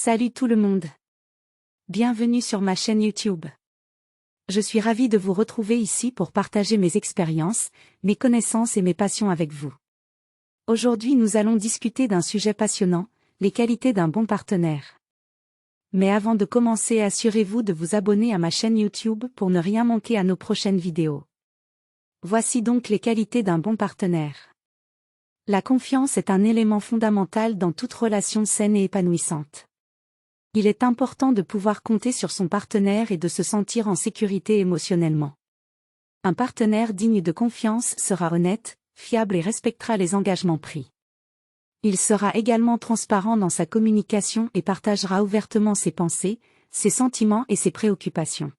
Salut tout le monde. Bienvenue sur ma chaîne YouTube. Je suis ravie de vous retrouver ici pour partager mes expériences, mes connaissances et mes passions avec vous. Aujourd'hui nous allons discuter d'un sujet passionnant, les qualités d'un bon partenaire. Mais avant de commencer, assurez-vous de vous abonner à ma chaîne YouTube pour ne rien manquer à nos prochaines vidéos. Voici donc les qualités d'un bon partenaire. La confiance est un élément fondamental dans toute relation saine et épanouissante. Il est important de pouvoir compter sur son partenaire et de se sentir en sécurité émotionnellement. Un partenaire digne de confiance sera honnête, fiable et respectera les engagements pris. Il sera également transparent dans sa communication et partagera ouvertement ses pensées, ses sentiments et ses préoccupations.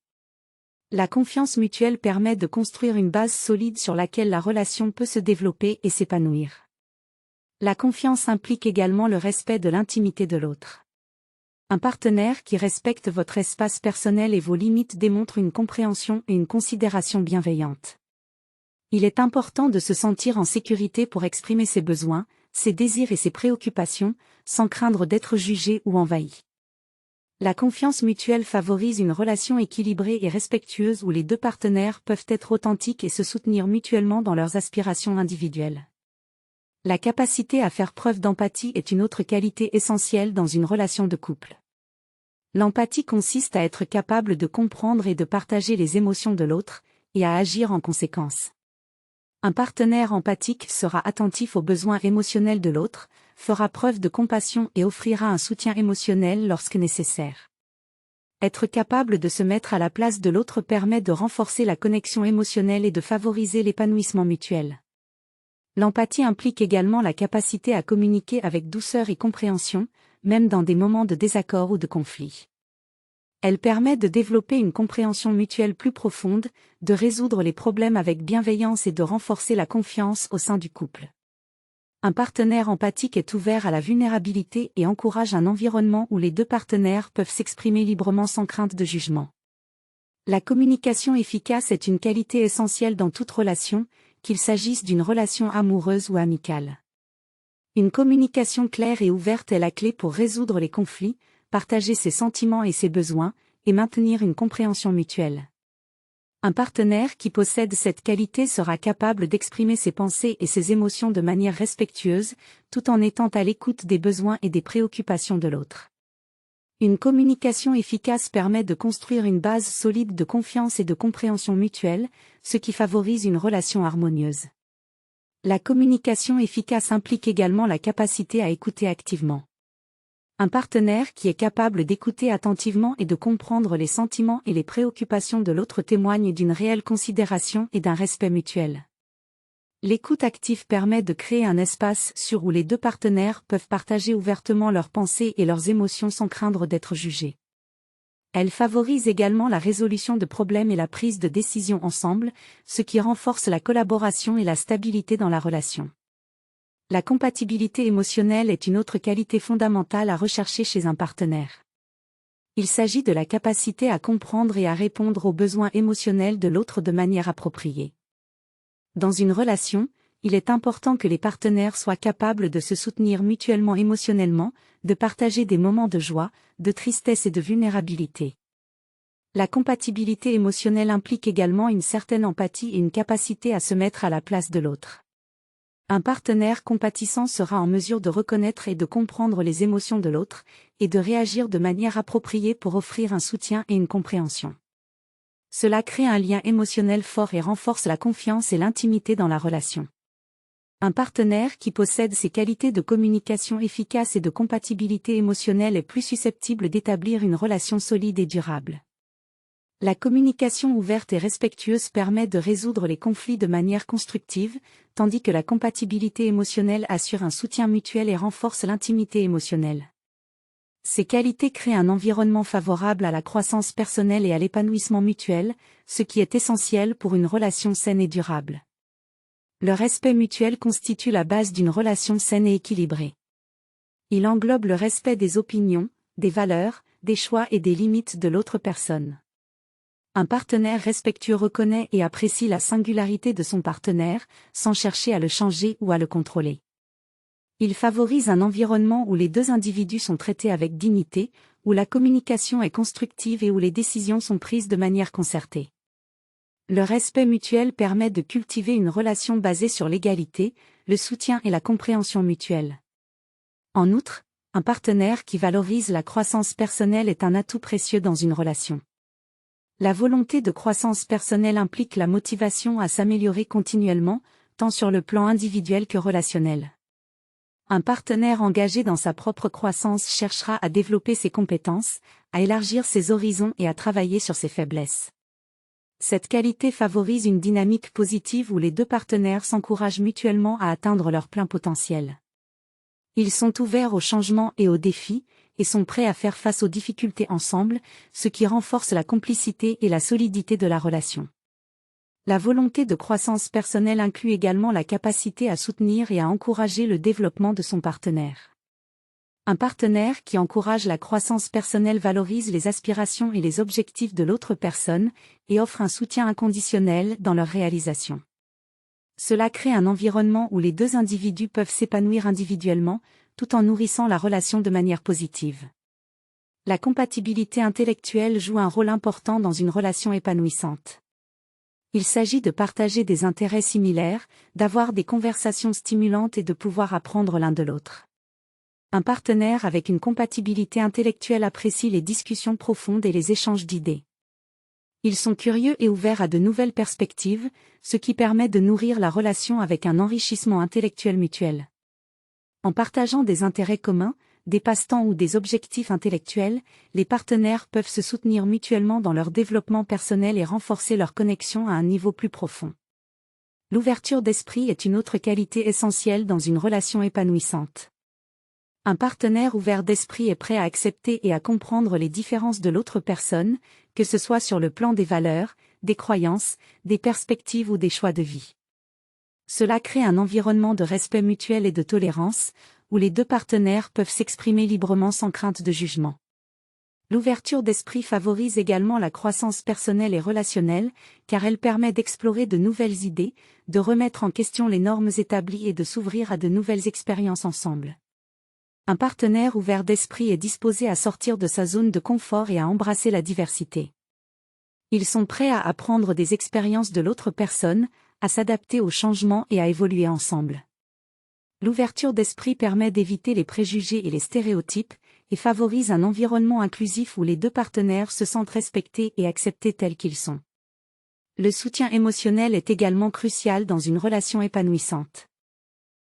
La confiance mutuelle permet de construire une base solide sur laquelle la relation peut se développer et s'épanouir. La confiance implique également le respect de l'intimité de l'autre. Un partenaire qui respecte votre espace personnel et vos limites démontre une compréhension et une considération bienveillante. Il est important de se sentir en sécurité pour exprimer ses besoins, ses désirs et ses préoccupations, sans craindre d'être jugé ou envahi. La confiance mutuelle favorise une relation équilibrée et respectueuse où les deux partenaires peuvent être authentiques et se soutenir mutuellement dans leurs aspirations individuelles. La capacité à faire preuve d'empathie est une autre qualité essentielle dans une relation de couple. L'empathie consiste à être capable de comprendre et de partager les émotions de l'autre, et à agir en conséquence. Un partenaire empathique sera attentif aux besoins émotionnels de l'autre, fera preuve de compassion et offrira un soutien émotionnel lorsque nécessaire. Être capable de se mettre à la place de l'autre permet de renforcer la connexion émotionnelle et de favoriser l'épanouissement mutuel. L'empathie implique également la capacité à communiquer avec douceur et compréhension, même dans des moments de désaccord ou de conflit. Elle permet de développer une compréhension mutuelle plus profonde, de résoudre les problèmes avec bienveillance et de renforcer la confiance au sein du couple. Un partenaire empathique est ouvert à la vulnérabilité et encourage un environnement où les deux partenaires peuvent s'exprimer librement sans crainte de jugement. La communication efficace est une qualité essentielle dans toute relation, qu'il s'agisse d'une relation amoureuse ou amicale. Une communication claire et ouverte est la clé pour résoudre les conflits, partager ses sentiments et ses besoins, et maintenir une compréhension mutuelle. Un partenaire qui possède cette qualité sera capable d'exprimer ses pensées et ses émotions de manière respectueuse, tout en étant à l'écoute des besoins et des préoccupations de l'autre. Une communication efficace permet de construire une base solide de confiance et de compréhension mutuelle, ce qui favorise une relation harmonieuse. La communication efficace implique également la capacité à écouter activement. Un partenaire qui est capable d'écouter attentivement et de comprendre les sentiments et les préoccupations de l'autre témoigne d'une réelle considération et d'un respect mutuel. L'écoute active permet de créer un espace sûr où les deux partenaires peuvent partager ouvertement leurs pensées et leurs émotions sans craindre d'être jugés. Elle favorise également la résolution de problèmes et la prise de décisions ensemble, ce qui renforce la collaboration et la stabilité dans la relation. La compatibilité émotionnelle est une autre qualité fondamentale à rechercher chez un partenaire. Il s'agit de la capacité à comprendre et à répondre aux besoins émotionnels de l'autre de manière appropriée. Dans une relation, il est important que les partenaires soient capables de se soutenir mutuellement émotionnellement, de partager des moments de joie, de tristesse et de vulnérabilité. La compatibilité émotionnelle implique également une certaine empathie et une capacité à se mettre à la place de l'autre. Un partenaire compatissant sera en mesure de reconnaître et de comprendre les émotions de l'autre, et de réagir de manière appropriée pour offrir un soutien et une compréhension. Cela crée un lien émotionnel fort et renforce la confiance et l'intimité dans la relation. Un partenaire qui possède ces qualités de communication efficace et de compatibilité émotionnelle est plus susceptible d'établir une relation solide et durable. La communication ouverte et respectueuse permet de résoudre les conflits de manière constructive, tandis que la compatibilité émotionnelle assure un soutien mutuel et renforce l'intimité émotionnelle. Ces qualités créent un environnement favorable à la croissance personnelle et à l'épanouissement mutuel, ce qui est essentiel pour une relation saine et durable. Le respect mutuel constitue la base d'une relation saine et équilibrée. Il englobe le respect des opinions, des valeurs, des choix et des limites de l'autre personne. Un partenaire respectueux reconnaît et apprécie la singularité de son partenaire, sans chercher à le changer ou à le contrôler. Il favorise un environnement où les deux individus sont traités avec dignité, où la communication est constructive et où les décisions sont prises de manière concertée. Le respect mutuel permet de cultiver une relation basée sur l'égalité, le soutien et la compréhension mutuelle. En outre, un partenaire qui valorise la croissance personnelle est un atout précieux dans une relation. La volonté de croissance personnelle implique la motivation à s'améliorer continuellement, tant sur le plan individuel que relationnel. Un partenaire engagé dans sa propre croissance cherchera à développer ses compétences, à élargir ses horizons et à travailler sur ses faiblesses. Cette qualité favorise une dynamique positive où les deux partenaires s'encouragent mutuellement à atteindre leur plein potentiel. Ils sont ouverts aux changements et aux défis, et sont prêts à faire face aux difficultés ensemble, ce qui renforce la complicité et la solidité de la relation. La volonté de croissance personnelle inclut également la capacité à soutenir et à encourager le développement de son partenaire. Un partenaire qui encourage la croissance personnelle valorise les aspirations et les objectifs de l'autre personne, et offre un soutien inconditionnel dans leur réalisation. Cela crée un environnement où les deux individus peuvent s'épanouir individuellement, tout en nourrissant la relation de manière positive. La compatibilité intellectuelle joue un rôle important dans une relation épanouissante. Il s'agit de partager des intérêts similaires, d'avoir des conversations stimulantes et de pouvoir apprendre l'un de l'autre. Un partenaire avec une compatibilité intellectuelle apprécie les discussions profondes et les échanges d'idées. Ils sont curieux et ouverts à de nouvelles perspectives, ce qui permet de nourrir la relation avec un enrichissement intellectuel mutuel. En partageant des intérêts communs, des passe-temps ou des objectifs intellectuels, les partenaires peuvent se soutenir mutuellement dans leur développement personnel et renforcer leur connexion à un niveau plus profond. L'ouverture d'esprit est une autre qualité essentielle dans une relation épanouissante. Un partenaire ouvert d'esprit est prêt à accepter et à comprendre les différences de l'autre personne, que ce soit sur le plan des valeurs, des croyances, des perspectives ou des choix de vie. Cela crée un environnement de respect mutuel et de tolérance, où les deux partenaires peuvent s'exprimer librement sans crainte de jugement. L'ouverture d'esprit favorise également la croissance personnelle et relationnelle, car elle permet d'explorer de nouvelles idées, de remettre en question les normes établies et de s'ouvrir à de nouvelles expériences ensemble. Un partenaire ouvert d'esprit est disposé à sortir de sa zone de confort et à embrasser la diversité. Ils sont prêts à apprendre des expériences de l'autre personne, à s'adapter aux changements et à évoluer ensemble. L'ouverture d'esprit permet d'éviter les préjugés et les stéréotypes, et favorise un environnement inclusif où les deux partenaires se sentent respectés et acceptés tels qu'ils sont. Le soutien émotionnel est également crucial dans une relation épanouissante.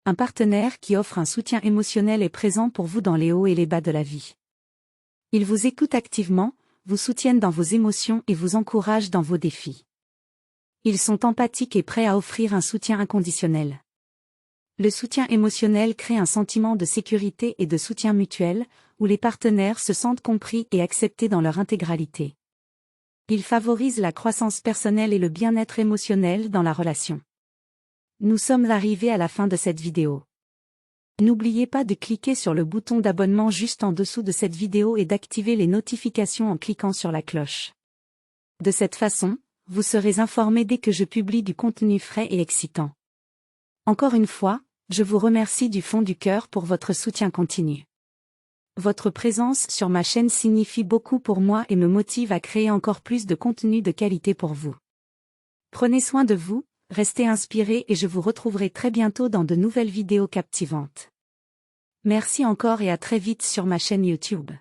Un partenaire qui offre un soutien émotionnel est présent pour vous dans les hauts et les bas de la vie. Il vous écoute activement, vous soutiennent dans vos émotions et vous encouragent dans vos défis. Ils sont empathiques et prêts à offrir un soutien inconditionnel. Le soutien émotionnel crée un sentiment de sécurité et de soutien mutuel, où les partenaires se sentent compris et acceptés dans leur intégralité. Il favorise la croissance personnelle et le bien-être émotionnel dans la relation. Nous sommes arrivés à la fin de cette vidéo. N'oubliez pas de cliquer sur le bouton d'abonnement juste en dessous de cette vidéo et d'activer les notifications en cliquant sur la cloche. De cette façon, vous serez informé dès que je publie du contenu frais et excitant. Encore une fois, je vous remercie du fond du cœur pour votre soutien continu. Votre présence sur ma chaîne signifie beaucoup pour moi et me motive à créer encore plus de contenu de qualité pour vous. Prenez soin de vous, restez inspirés et je vous retrouverai très bientôt dans de nouvelles vidéos captivantes. Merci encore et à très vite sur ma chaîne YouTube.